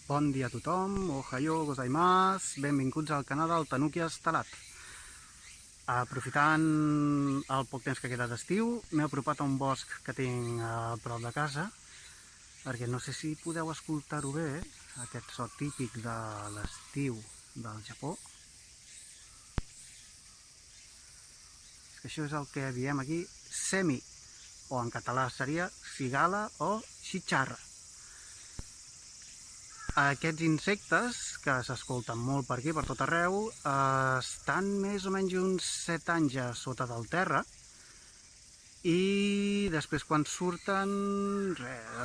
Bon dia a tothom, ohayo gozaimasu, benvinguts al canal del Tanuki Estelat. Aprofitant el poc temps que queda d'estiu, m'he apropat a un bosc que tinc a prop de casa, perquè no sé si podeu escoltar-ho bé, aquest so típic de l'estiu del Japó. És que això és el que diem aquí semi, o en català seria cigala o xitxarra. Aquests insectes, que s'escolten molt per aquí, per tot arreu, estan més o menys uns 7 anys a sota del terra i després quan surten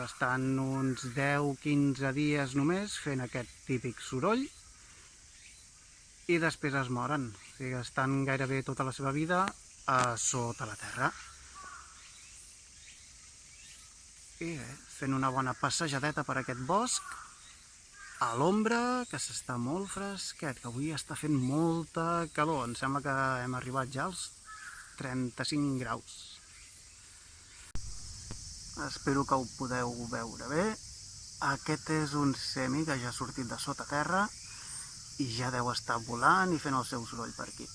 estan uns 10-15 dies només fent aquest típic soroll i després es moren. O sigui, estan gairebé tota la seva vida a sota la terra. I bé, fent una bona passejadeta per aquest bosc, a l'ombra, que s'està molt fresquet, que avui està fent molta calor. Em sembla que hem arribat ja als 35 graus. Espero que ho podeu veure bé. Aquest és un semi que ja ha sortit de sota terra i ja deu estar volant i fent el seu soroll per aquí.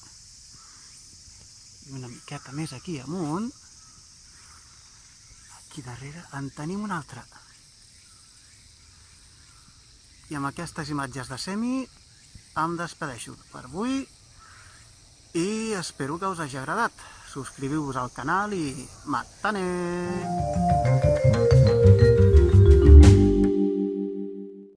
I una miqueta més aquí amunt, aquí darrere, en tenim un altre. I amb aquestes imatges de semi em despedeixo per avui i espero que us hagi agradat. Subscriviu-vos al canal i matane!